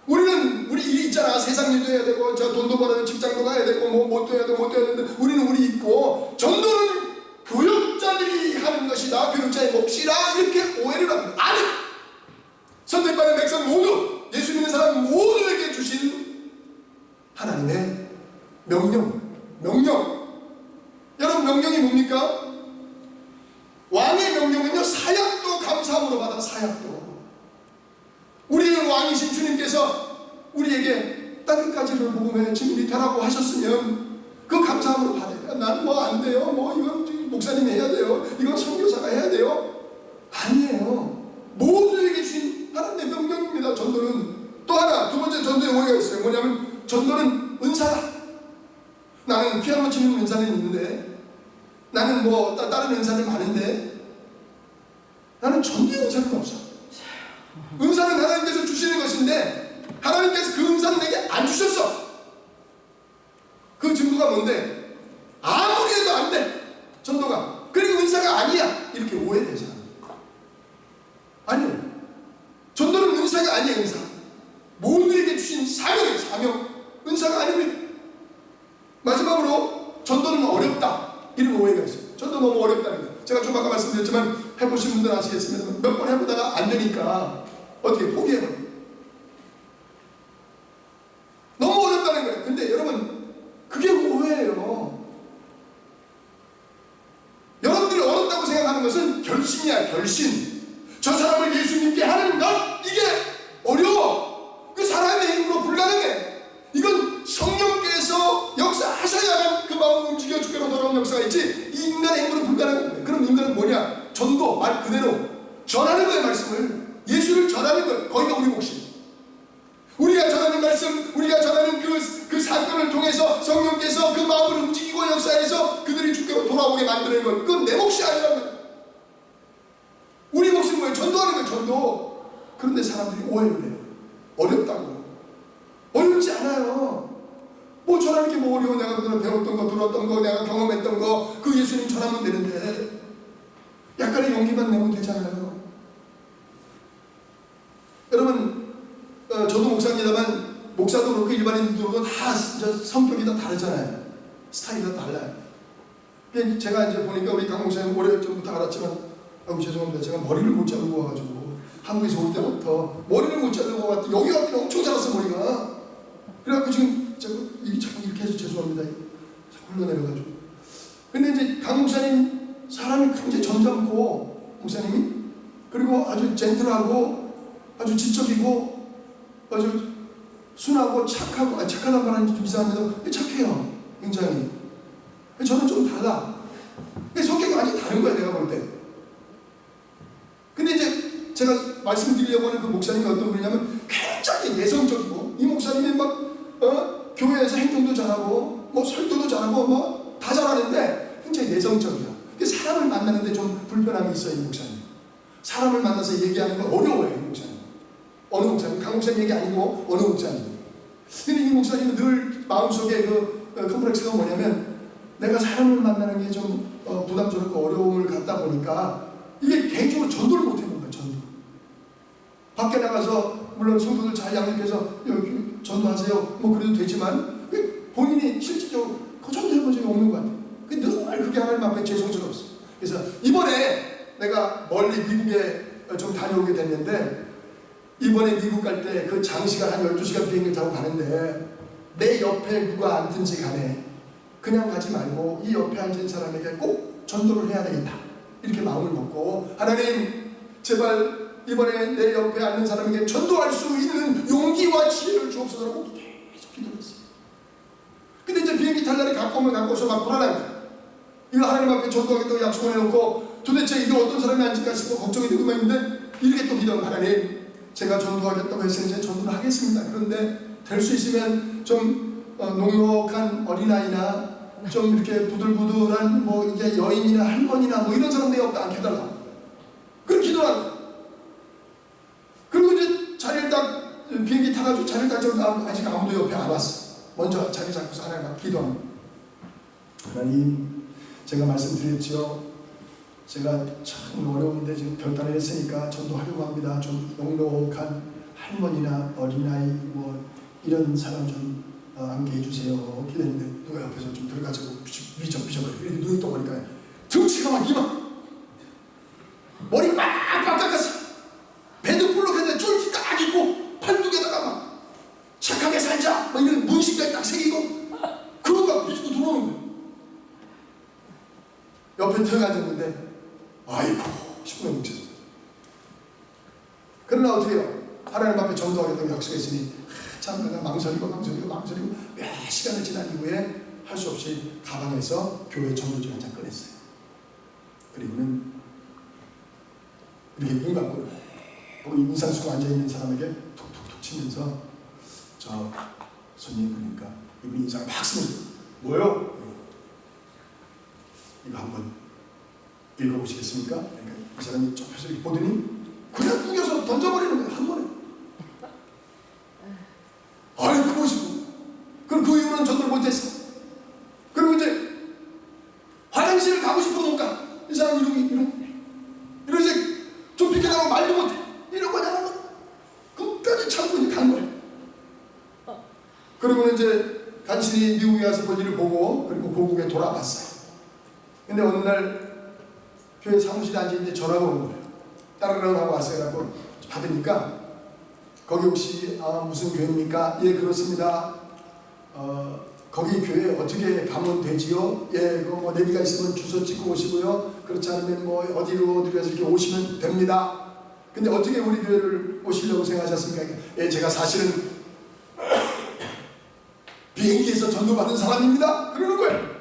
우리 일이 있잖아. 세상 일도 해야 되고, 돈도 벌어야 되고, 직장도 가야 되고, 못 해야 되고, 못 해야 되는데, 우리는 우리 있고, 전도는 교육자들이 하는 것이다, 교육자의 몫이라, 이렇게 오해를 합니다. 아니! 선택받은 백성 모두, 예수 믿는 사람 모두에게 주신 하나님의 명령. 여러분, 명령이 뭡니까? 왕의 명령은요, 사약도 감사함으로 받아. 사약도. 우리의 왕이신 주님께서 우리에게 따뜻까지를 복음의 증인이 되라고 하셨으면 그 감사함으로 받아요. 나는 뭐 안 돼요, 이건 목사님이 해야 돼요, 이건 선교사가 해야 돼요. 아니에요. 모두에게 주신 하나님의 명령입니다. 전도는. 또 하나, 두 번째 전도의 오해가 있어요. 뭐냐면, 전도는 은사다. 나는 피아노 치는 은사는 있는데, 나는 다른 은사는 많은데, 나는 전도의 은사는 없어. 은사는 하나님께서 주시는 것인데, 하나님께서 그 은사는 내게 안 주셨어. 그 증거가 뭔데? 아무리 해도 안 돼, 전도가. 그리고 은사가 아니야, 이렇게 오해되잖아. 아니요, 전도는 은사가 아니에요. 은사, 모두에게 주신 사명이에요. 사명. 은사가 아닙니다. 마지막으로, 전도는 어렵다, 이런 오해가 있어요. 전도 너무 어렵다는 거예요. 제가 좀 아까 말씀드렸지만, 해보신 분들은 아시겠습니다. 몇 번 해보다가 안 되니까 어떻게 포기해버려요. 너무 어렵다는 거예요. 근데 여러분, 그게 오해예요. 여러분들이 어렵다고 생각하는 것은 결심이야, 결심. 저 사람을 예수님께 하는 것, 이게 어려워. 그 사람의 힘으로 불가능해. 이건 성령께서 역사하셔야만 그 마음을 움직여 주께로 돌아온 역사가 있지, 이 인간의 힘으로 불가능한 거예요. 그럼 인간은 뭐냐? 전도, 말 그대로 전하는 거예요. 말씀을, 예수를 전하는 거예요. 거기가 우리 몫이. 우리가 전하는 말씀, 우리가 전하는 그 사건을 통해서 성령께서 그 마음을 움직이고 역사해서 그들이 주께로 돌아오게 만드는 것, 그건 내 몫이 아니라는 거예요. 우리 몫은 뭐예요? 전도하는 거예요. 전도. 그런데 사람들이 오해를 해요. 어렵다고. 어렵지 않아요. 전하는 게 뭐 어려워. 내가 그동안 배웠던 거, 들었던 거, 내가 경험했던 거, 그 예수님 전하면 되는데, 약간의 용기만 내면 되잖아요. 여러분, 저도 목사입니다만, 목사도 그렇고 일반인들도 그렇고 다 성격이 다 다르잖아요. 스타일이 다 달라요. 제가 이제 보니까 우리 강 목사님 오래전부터 알았지만, 죄송합니다. 제가 머리를 못 자르고 와가지고, 한국에서 올 때부터 머리를 못 자르고 왔더니, 여기 왔더니 엄청 자랐어, 머리가. 그래갖고 지금 제가 입이 자꾸 이렇게 해서 죄송합니다. 자꾸 흘러내려가지고. 근데 이제 강 목사님 사람이 굉장히 점잖고, 목사님이, 그리고 아주 젠틀하고 아주 지적이고 아주 순하고 착하고, 착하단 말은 좀 이상합니다. 착해요. 굉장히. 저는 좀 달라. 성격이 완전히 다른 거야, 내가 볼 때. 근데 이제 제가 말씀드리려고 하는 그 목사님이 어떤 분이냐면 굉장히 내성적이고, 이 목사님이 교회에서 행동도 잘하고 뭐 설교도 잘하고 뭐 다 잘하는데 굉장히 내성적이야. 사람을 만나는데 좀 불편함이 있어요, 이 목사님. 사람을 만나서 얘기하는 건 어려워요, 이 목사님. 어느 목사님, 강 목사님 얘기 아니고 어느 목사님. 근데 이 목사님은 늘 마음속에 그 컴플렉스가 뭐냐면, 내가 사람을 만나는 게 좀 부담스럽고 어려움을 갖다 보니까 이게 개인적으로 전도를 못 해본 거야, 전도. 밖에 나가서 물론 성도들 잘 양육해서 여기 전도하세요 뭐 그래도 되지만 본인이 실질적으로 그 전도해본 적이 없는 것 같아요. 늘 그게 하나님 앞에 죄송스러웠어. 그래서 이번에 내가 멀리 미국에 좀 다녀오게 됐는데, 이번에 미국 갈 때 그 장시간 한 12시간 비행기를 타고 가는데 내 옆에 누가 앉든지 간에 그냥 가지 말고 이 옆에 앉은 사람에게 꼭 전도를 해야 되겠다, 이렇게 마음을 먹고, 하나님 제발 이번에 내 옆에 앉는 사람에게 전도할 수 있는 용기와 지혜를 주옵소서라고 계속 기도했어요. 근데 이제 비행기 탈 날이 가까우면 가까워서 막 불안해요. 이거 하나님 앞에 전도하겠다고 약속을 해놓고 도대체 이게 어떤 사람이 앉을까 싶어 걱정이 되고만 있는데, 이렇게 또 기도하면, 하나님 제가 전도하겠다고 했으니 이제 전도를 하겠습니다. 그런데 될 수 있으면 좀 녹록한 어린아이나 좀 이렇게 부들부들한 뭐 이게 여인이나 할머니나 뭐 이런 사람 내 옆에 앉게 해달라. 그런 기도를 하는 거예요. 그리고 이제 자리를 딱 비행기 타가지고 자리를 딱 잡고 아직 아무도 옆에 안 왔어. 먼저 자리 잡고서 하나님 앞에 기도하는 거예요. 하나님, 제가 말씀드렸죠. 제가 참 어려운데 지금 결단을 했으니까 전도하려고 합니다. 좀 녹록한 할머니나 어린아이 뭐 이런 사람 좀 함께 해주세요. 기도했는데 누가 옆에서 좀 들어가지고 비적비적거리고 이렇게 눈이 떠보니까 등치가 막 이만, 머리 빡빡 깎았어. 배도 불룩했는데 쫄티 딱 입고 팔뚝에다가 막 착하게 살자 막 이런 문신까지 딱 새기고 그러고 막 비집고 들어오는 거예요. 옆에 들어가졌는데 아이고 싶은 뭉쳤어. 그러나 어떻게 해요? 하나님 앞에 전도하겠다고 약속했으니 참 내가 망설이고 몇 시간을 지난 이후에 할 수 없이 가방에서 교회 전도지 한 장 꺼냈어요. 그리고는 이렇게 눈 감고 거기 인상 쓰고 앉아있는 사람에게 톡톡톡 치면서, 저 손님 보니까 이분 인상을 막 쓰면서, 뭐요? 이거 한번 읽어보시겠습니까? 그러니까 이 사람이 좁혀서 이렇게 보더니 그냥 구겨서 던져버리는 거예요, 한 번에. 아이 그것이고. 그럼 그 이후로는 전도를 못했어. 그리고 이제 화장실을 가고 싶어도 못 가. 이 사람 이러고 이제 좀 비켜나고 말도 못해. 이러고 그냥 끝까지 참고 이제 간 거예요. 그리고 이제 간신히 미국에 가서 볼 일을 보고, 그리고 고국에 돌아왔어요. 근데 어느 날 교회 사무실에 앉아있는데 전화가 온 거예요. 따르릉 하고 왔어요. 라고 받으니까, 거기 혹시 무슨 교회입니까? 예, 그렇습니다. 거기 교회 어떻게 가면 되지요? 예, 뭐 내비가 있으면 주소 찍고 오시고요. 그렇지 않으면 뭐 어디로 해서 이렇게 오시면 됩니다. 근데 어떻게 우리 교회를 오시려고 생각하셨습니까? 예, 제가 사실은 비행기에서 전도받은 사람입니다. 그러는 거예요.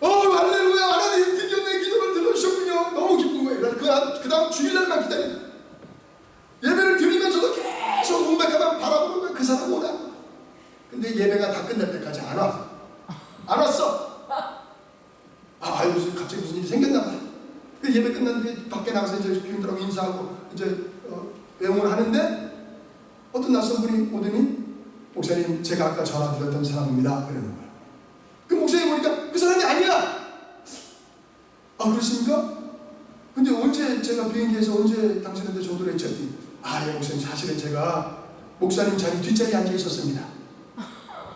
할렐루야, 하나님 드디어 내 기도를 들어주셨군요. 너무 기쁜 거예요. 그 다음 주일날만 기다려요. 예배를 드리면서도 계속 문밖에만 바라보는 거예요. 그 사람 오나. 근데 예배가 다 끝날 때까지 안 와. 안 왔어. 갑자기 무슨 일이 생겼나 봐요. 그 예배 끝난 뒤에 밖에 나가서 이제 교인들하고 인사하고 이제 외용을 하는데, 어떤 낯선 분이 오더니, 목사님 제가 아까 전화 드렸던 사람입니다. 그러는 거예요. 그 목사님 보니까 그 사람이 아니야. 그렇습니까? 근데 언제 제가 비행기에서 언제 당신한테 전도를 했죠? 예, 목사님 사실은 제가 목사님 자리 뒷자리에 앉아 있었습니다.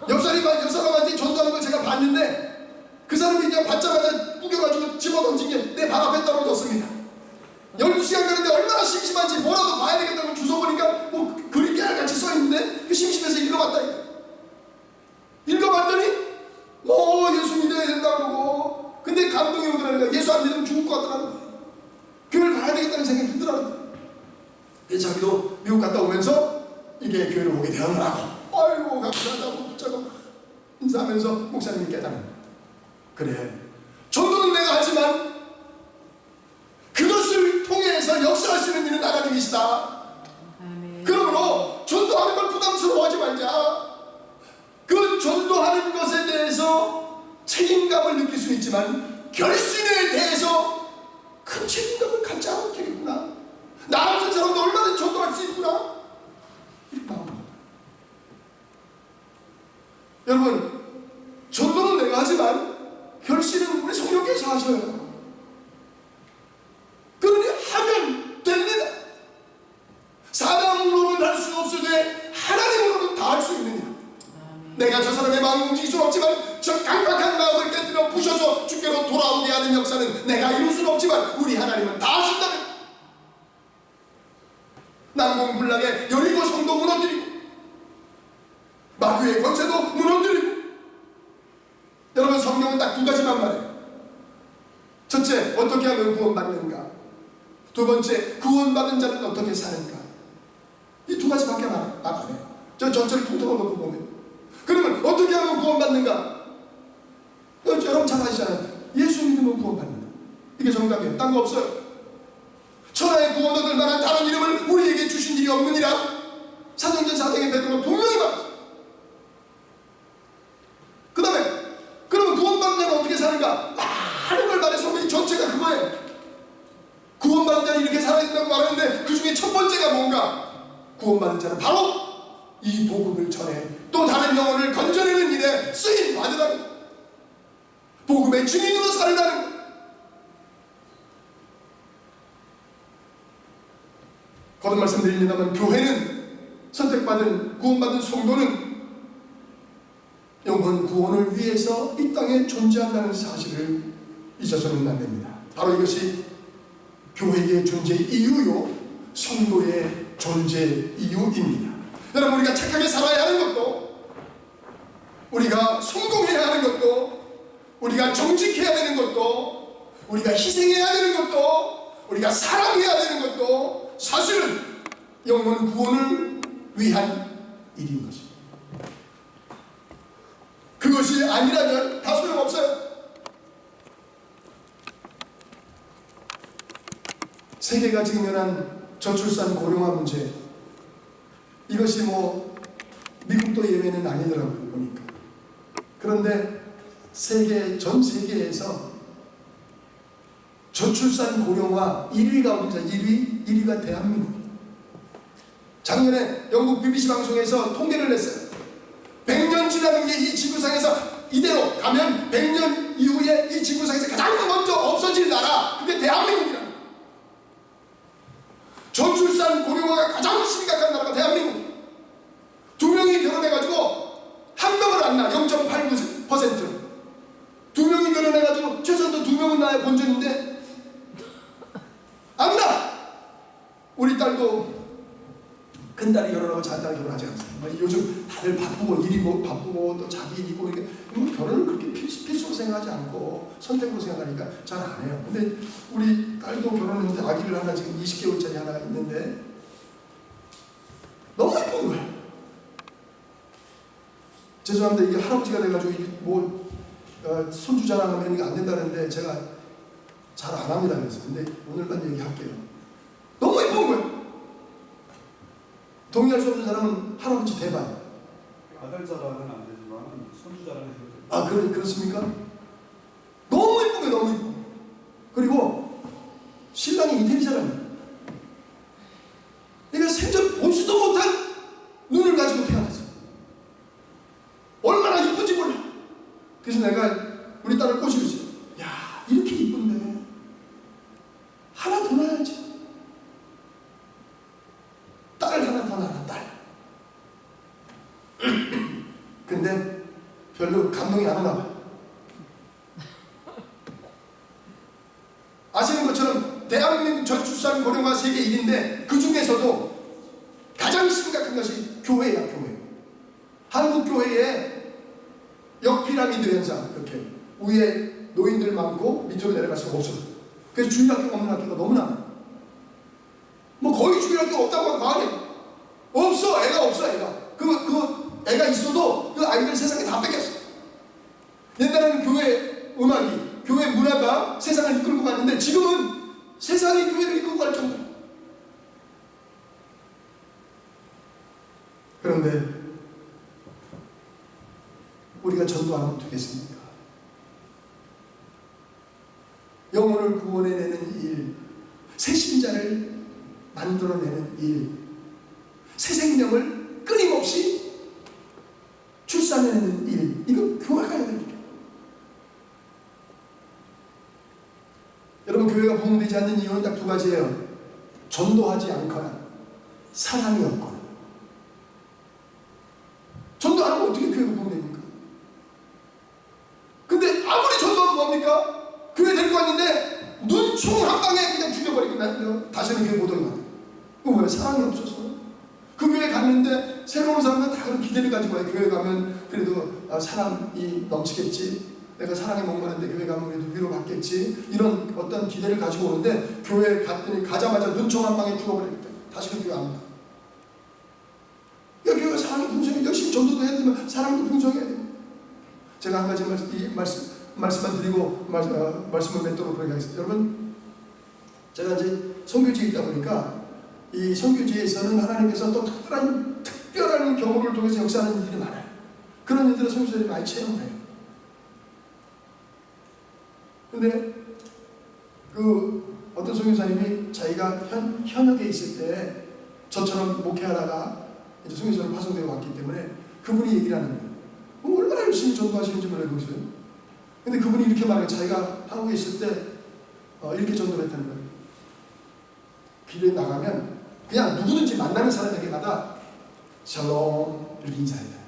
옆 사람한테 전도하는 걸 제가 봤는데 그 사람이 그냥 받자마자 꾸겨가지고 집어던진 게 내 발 앞에 떨어졌습니다. 12시간 가는데 얼마나 심심한지 뭐라도 봐야 되겠다고 주워 보니까 뭐 글이 깨알같이 써있는데 그 심심해서 읽어봤다. 읽어봤더니 뭐 예수 믿어야 된다고 그러고, 근데 감동이 오더라고요. 예수 안 믿으면 죽을 것 같더라고요. 교회를 가야 되겠다는 생각이 들더라고요. 그래서 자기도 미국 갔다 오면서 이게 교회를 오게 되었더라고. 아이고 감사하다고 붙잡고 인사하면서 목사님이 깨닫는 거예요. 그래, 전도는 내가 하지만 그것을 통해서 역사하시는 이는 하나님이시다. 그러므로 전도하는 걸 부담스러워하지 말자. 그 전도하는 것에 대해서 책임감을 느낄 수 있지만 결신에 대해서 큰 책임감을 갖지 않아도 되겠구나. 나 같은 사람도 얼마든지 전도할 수 있구나. 이렇게 마음을 먹어요. 여러분, 전도는 내가 하지만 결실은 우리 성령께서 하셔요. 그러니 하면 됩니다. 사람으로는 할 수 없으되 하나님으로는 다 할 수 있는 일. 내가 저 사람의 마음을 움직일 수는 없지만 저 강박한 마음을 깨뜨려 부셔서 주께로 돌아오게 하는 역사는 내가 이룰 수는 없지만 우리 하나님은 다 하신다는 거예요. 난공불락의 여리고 성도 무너뜨리고 마귀의 권세도 무너뜨리고. 여러분, 성경은 딱 두 가지만 말해요. 첫째, 어떻게 하면 구원받는가? 두 번째, 구원받은 자는 어떻게 사는가? 이 두 가지밖에 말 안 해요. 저 전체를 통틀어 놓고 보면. 그러면 어떻게 하면 구원받는가? 여러분 잘 아시잖아요. 예수 믿으면 구원받는다. 이게 정답이에요. 딴 거 없어요. 천하의 구원 얻을 만한 다른 이름을 우리에게 주신 일이 없느니라. 사도행전 4장에 베드로가 분명히 말했어요. 그 다음에 그러면 구원받는 자는 어떻게 사는가? 많은 걸 말해. 성경이 전체가 그거예요. 구원받은 자는 이렇게 살아야 된다고 말하는데 그 중에 첫 번째가 뭔가? 구원받은 자는 바로 이 복음을 전해 또 다른 영혼을 건져내는 일에 쓰임 받으라는 거예요. 복음의 증인으로 살라는 거예요. 거듭 말씀드립니다만 교회는 선택받은 구원받은 성도는 영혼 구원을 위해서 이 땅에 존재한다는 사실을 잊어서는 안 됩니다. 바로 이것이 교회의 존재 이유요, 성도의 존재 이유입니다. 여러분, 우리가 착하게 살아야 하는 것도, 우리가 성공해야 하는 것도, 우리가 정직해야 되는 것도, 우리가 희생해야 되는 것도, 우리가 사랑해야 되는 것도 사실은 영혼 구원을 위한 일인 것입니다. 그것이 아니라면 다 소용없어요. 세계가 직면한 저출산 고령화 문제, 이것이 뭐 미국도 예외는 아니더라고요 보니까. 그런데 전 세계에서 저출산 고령화 1위가 어디죠? 1위가 대한민국. 작년에 영국 BBC 방송에서 통계를 냈어요. 100년 지나는 게 이 지구상에서 이대로 가면 100년 이후에 이 지구상에서 가장 먼저 없어질 나라, 그게 대한민국이라는 거예요. 저출산 고령화가 가장 심각한 나라가 대한민국. 2명이 결혼해가지고 1명을 안 낳아. 0.89%. 2명이 결혼해가지고 최소한도 2명은 낳아야 본전인데 안 낳아. 우리 딸도 큰딸이 결혼하고 작은딸이 결혼하지 않습니다. 요즘 다들 바쁘고 일이 뭐 바쁘고 또 자기 일이 있고 그러니까 결혼을 그렇게 필수로 생각하지 않고 선택으로 생각하니까 잘 안 해요. 근데 우리 딸도 결혼했는데 아기를 하나 지금 20개월짜리 하나가 있는데 너무 예쁜 거야. 죄송합니다. 이게 할아버지가 돼가지고 뭐 손주 자랑하면 이게 안 된다는데 제가 잘 안 합니다. 그래서 근데 오늘만 얘기할게요. 너무 예쁜 거야. 동의할 수 없는 사람은 할아버지 대박. 아들 자랑은 안 되지만 손주 자랑은 해도 돼요. 아, 그렇습니까? 너무 예쁜 거예요. 너무 예쁜. 그리고 신랑이 이태리 사람이에요. 그러니까 생전 보지도 못한 눈을 가지고 태어났어요. 얼마나 이쁜지 몰라. 그래서 내가 우리 딸을 꼬시고 있어요. 야, 이렇게 이쁜데 하나 더 낳아야지. 딸을 하나 더 낳아, 딸. 근데 별로 감동이 안 오나 봐. 아시는 것처럼 대한민국 저출산 고령화 세계 1위인데 그 중에서도 가장 심각한 것이 교회야, 교회. 한국 교회에 역피라미드 현상, 이렇게 위에 노인들 많고 밑으로 내려갈수록 없어요. 그래서 주일학교 없는 학교가 너무나 많아요. 뭐 거의 주일학교 없다고 하면 과언이에요. 없어, 애가 없어, 애가. 그 애가 있어도 그 아이들 세상에 다 뺏겼어. 옛날에는 교회 음악이, 교회 문화가 세상을 이끌고 갔는데 지금은 세상이 교회를 이끌고 갈 정도예요. 그런데 우리가 전도 안 하면 되겠습니까? 영혼을 구원해내는 일, 새 신자를 만들어내는 일, 새 생명을 끊임없이 출산해내는 일, 이거 교회가 해야 됩니다. 여러분, 교회가 부흥되지 않는 이유는 딱 두 가지예요. 전도하지 않거나 사랑이 없거나. 전도 안 하면 어떻게 교회가 부흥됩니까? 근데 아무리 전도하면 뭡니까? 교회 데리고 왔는데 눈총 한 방에 그냥 죽여버리고 다시는 교회 못 오게 만들어요. 그거 뭐예요? 사랑이 없어서. 그 교회 갔는데 새로운 사람은 다 그런 기대를 가지고 와요. 교회 가면 그래도 사랑이 넘치겠지, 내가 사랑에 목마른데 교회 가면 그래도 위로받겠지, 이런 어떤 기대를 가지고 오는데 교회 갔더니 가자마자 눈총 한 방에 죽어버리겠다. 다시는 교회 안 온다. 교회가 사랑이 풍성해. 열심히 전도도 해야 되지만 사랑도 풍성해야 돼요. 제가 한 가지 말씀만 드리고 말씀을 맺도록 하겠습니다. 여러분, 제가 이제 선교지에 있다 보니까 이 선교지에서는 하나님께서 또 특별한 경험을 통해서 역사하는 일들이 많아요. 그런 일들을 선교사들이 많이 체험을 해요. 근데 그 어떤 선교사님이 자기가 현역에 있을 때 저처럼 목회하다가 이제 선교사로 파송되어 왔기 때문에 그분이 얘기를 하는 거예요. 얼마나 열심히 전도하시는지 몰라요, 거기서요. 근데 그분이 이렇게 말해요. 자기가 한국에 있을 때 이렇게 전도를 했다는 거예요. 길에 나가면 그냥 누구든지 만나는 사람에게마다 샬롬 이렇게 인사해요.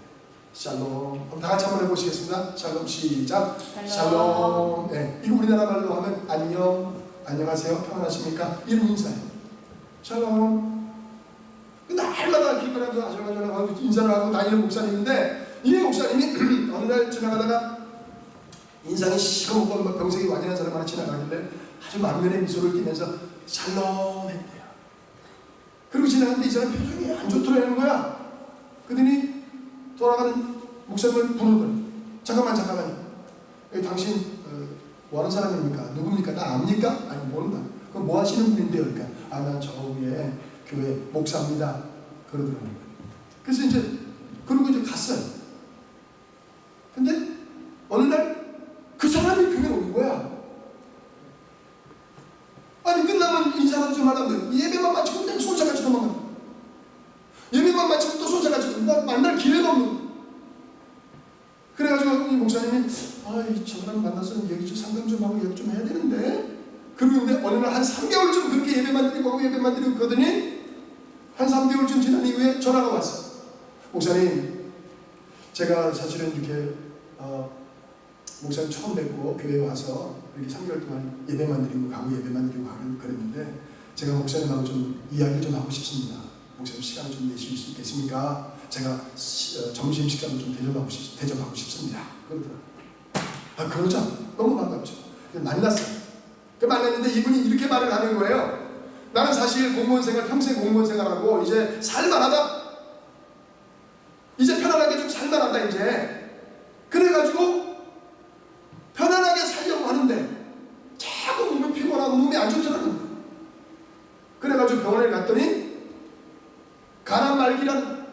샬롬. 그럼 다 같이 한번 해보시겠습니다. 샬롬, 시작. 샬롬. 네, 이거 우리나라 말로 하면 안녕, 안녕하세요, 평안하십니까? 이런 인사예요. 샬롬. 날마다 길거리에서 아절아절하고 인사를 하고 다니는 목사님인데, 이 목사님이 어느 날 지나가다가 인상이 시커멓고 병색이 완연한 사람 하나 지나가길래 아주 만면에 미소를 띠면서 샬롬 했대요. 그리고 지나갔는데 이 사람 표정이 안 좋더라는 거야. 그러더니 돌아가는 목사님을 부르더니 잠깐만 당신 뭐 하는 사람입니까? 누굽니까? 나 압니까? 아니 모른다. 그럼 뭐 하시는 분인데요? 그러니까 나 저 위에 교회 목사입니다. 그러더라고요. 그래서 이제 그러고 이제 갔어요. 근데 어느 날 그 사람이 교회에 온 거야. 아니 끝나면 인사하지 말라고 예배만 마치고 그냥 손사같이 도망가. 예배만 마치고 또 손사같이 만날 기회가 없는 거야. 그래가지고 이 목사님이 저 사람 만나서 얘기 좀 상담 좀 하고 얘기 좀 해야 되는데, 그러는데 어느 날 한 3개월쯤 그렇게 예배만 드리고 그러더니 한 3개월쯤 지난 이후에 전화가 왔어. 목사님, 제가 사실은 이렇게 목사님 처음 뵙고 교회에 와서 이렇게 3개월 동안 예배만 드리고 가고 그랬는데 제가 목사님하고 좀 이야기를 좀 하고 싶습니다. 목사님 시간을 좀 내실 수 있겠습니까? 제가 점심 식사를 좀 대접하고 싶습니다. 그러더라고요. 그러자 너무 반갑죠. 만났어요. 만났는데 이분이 이렇게 말을 하는 거예요. 나는 사실 평생 공무원 생활하고 이제 살만하다. 이제 편안하게 좀 살만하다 이제. 그래가지고 편안하게 살려고 하는데 자꾸 몸이 피곤하고 몸이 안 좋더라는 거예요. 그래가지고 병원에 갔더니 간암 말기라는,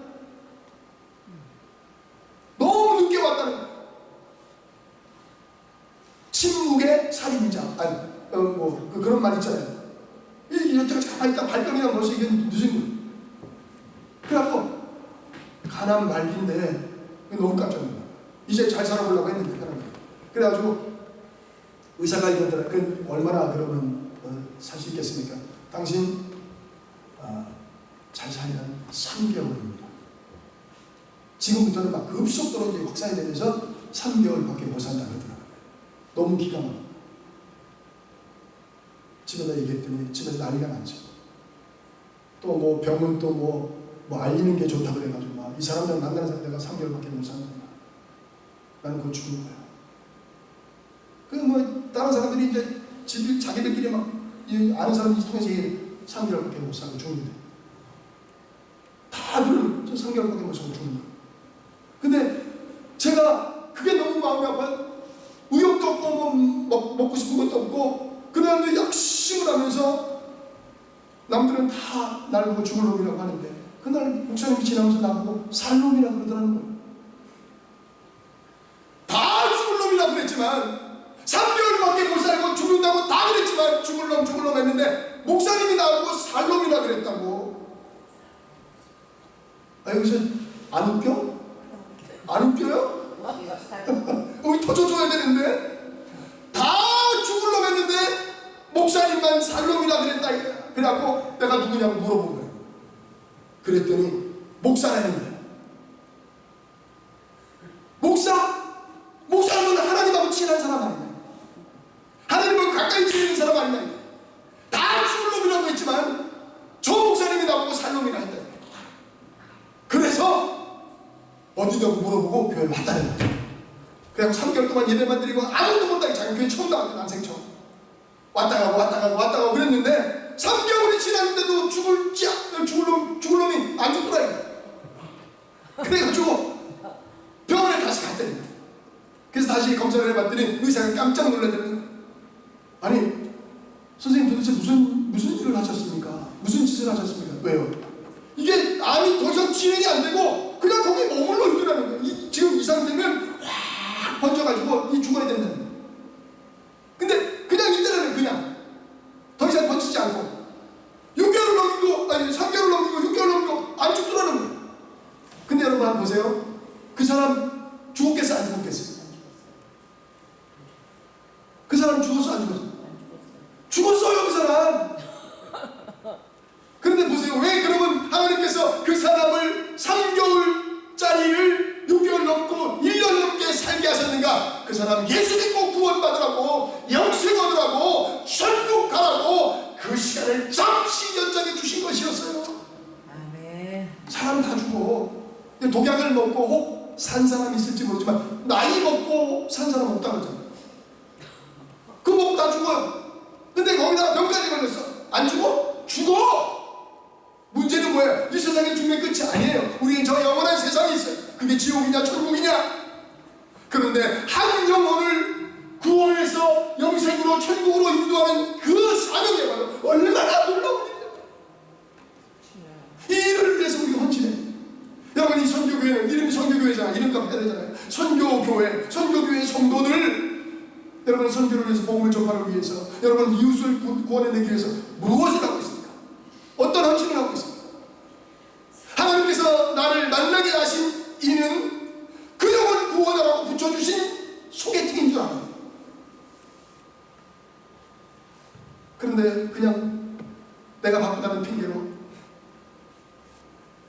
너무 늦게 왔다는 거예요. 침묵의 살인자. 그런 말 있잖아요. 여태까지 가만히 있다 발병이나 벌써 이게 늦은 거예요. 그래갖고 간암 말기인데 너무 깜짝 놀라요. 이제 잘 살아보려고 했는데 그래가지고 의사가 이러더라. 얼마나 그러면 살 수 있겠습니까? 당신 잘 살면 3개월입니다. 지금부터는 막 급속도로 이제 확산이 되면서 3개월밖에 못 산다 그러더라고요. 너무 기가 막혀. 집에다 얘기했더니 집에서 난리가 났죠. 또 뭐 병은 또 뭐 알리는 게 좋다 그래가지고 막 이 사람들 만나는 사람 내가 3개월밖에 못 산다. 나는 곧 죽을 거야. 다른 사람들이 이제 자기들끼리 막 아는 사람들이 통해서 3개월밖에 못 살고 죽는데. 다들 3개월밖에 못 살고 죽는다. 근데 제가 그게 너무 마음이 아파요. 먹고 싶은 것도 없고 그 사람도 약심을 하면서 남들은 다 날 보고 죽을 놈이라고 하는데 그날 목사님이 지나면서 나보고 살 놈이라고 그러더라는 거예요. 다 죽을 놈이라고 그랬지만 3개월밖에 못 살고 죽는다고 다 그랬지만 죽을 놈 했는데 목사님이 나보고 살 놈이라고 그랬다고. 아, 여기서 안 웃겨? 안 웃겨요? 여기 터져줘야 되는데 다 죽을 놈 했는데 목사님만 살 놈이라 그랬다. 그래갖고 내가 누구냐고 물어본 거예요. 그랬더니 목사라는 거예요. 목사는 하나님하고 친한 사람 아니냐, 하나님하고 가까이 지내는 사람 아니냐. 다 죽을 놈이라고 했지만 저 목사님이 나보고 살 놈이라 했다. 그래서 어디냐고 물어보고 교회를 왔다는 거죠. 그래서 3개월 동안 예배만 드리고 아무도 못하게 자기 교회 처음 나왔대. 난생 처음 왔다 가고 그랬는데 3개월이 지났는데도 죽을 놈이 안 죽더라. 그래가지고 병원에 다시 갔더니, 그래서 다시 검사를 해봤더니 의사가 깜짝 놀라더니, 아니 선생님 도대체 무슨 일을 하셨습니까? 무슨 짓을 하셨습니까? 왜요? 이게 암이 더 이상 진행이 안 되고 그냥 거기에 머물러 있더라는 거예요. 지금 이 상태면 확 번져가지고 죽어야 된다는 거예요. 근데 그냥 있더라는, 그냥 더 이상 번지지 않고 6개월을 넘기고, 아니 3개월을 넘기고 6개월을 넘기고 안 죽더라는 거예요. 근데 여러분 한번 보세요. 그 사람 죽었겠어 안 죽었겠어요? 그 사람 죽었어 안 죽었어? 죽었어요 그 사람. 그런데 보세요. 왜 그러면 하나님께서 그 사람을 3개월짜리를 6개월 넘고 1년 넘게 살게 하셨는가? 그 사람 예수 믿고 구원받으라고, 영생 얻으라고, 천국 가라고 그 시간을 잠시 연장해 주신 것이었어요. 아멘. 사람 다 죽어. 독약을 먹고 혹 산 사람이 있을지 모르지만 나이 먹고 산 사람 없다 그러잖아. 그거 먹고 다 죽어요. 근데 거기다가 병까지 걸렸어. 안 죽어? 죽어! 문제는 뭐야? 이 세상에 죽는 끝이 아니에요. 우리는 저 영원한 세상이 있어요. 그게 지옥이냐 천국이냐? 그런데 한 영혼을 구원해서 영생으로 천국으로 인도하는 그 사명이야말로 얼마나 놀라운 일이냐. 이 일을 위해서 우리가 헌신해. 여러분, 이 선교교회는 이름이 선교교회잖아. 이름값 해야 되잖아요. 선교교회 성도들, 여러분 선교를 위해서, 복음을 전파를 위해서, 여러분 이웃을 구원해내기 위해서 무엇을 하고 있습니까? 어떤 헌신을 하고 있습니까? 하나님께서 나를 만나게 하신 이는 그 영혼 구원하라고 붙여주신 소개팅인 줄 알아요. 그런데 그냥 내가 바쁘다는 핑계로,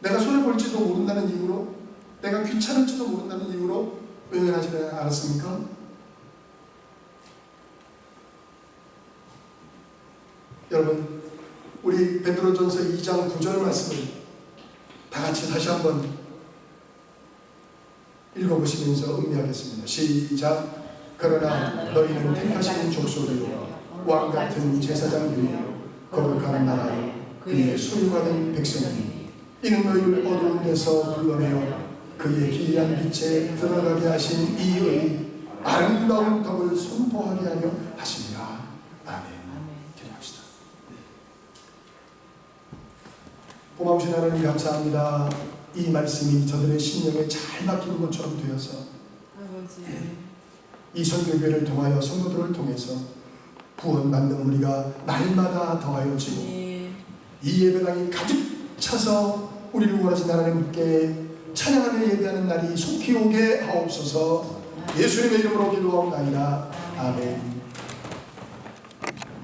내가 손해볼지도 모른다는 이유로, 내가 귀찮을지도 모른다는 이유로 외면하지 않았습니까? 여러분, 우리 베드로전서 2장 9절 말씀을 다 같이 다시 한번 읽어보시면서 음미하겠습니다. 시작. 그러나 너희는 택하신 족속이요 왕같은 제사장들이요 거룩한 나라요 그의 소유받은 백성이니 이는 너희를 어두운 데서 불러내어 그의 기이한 빛에 들어가게 하신 이의 아름다운 덕을 선포하게 하려 하십니다. 아멘. 기도합시다. 고마우신 하나님 감사합니다. 이 말씀이 저들의 심령에 잘 박히는 것처럼 되어서 이 선교교회를 통하여 성도들을 통해서 구원받는 우리가 날마다 더하여 지고 이 예배당이 가득 차서 우리를 원하신 하나님께 찬양하며 예배하는 날이 속히 오게 하옵소서. 예수님의 이름으로 기도하옵나이다. 아멘.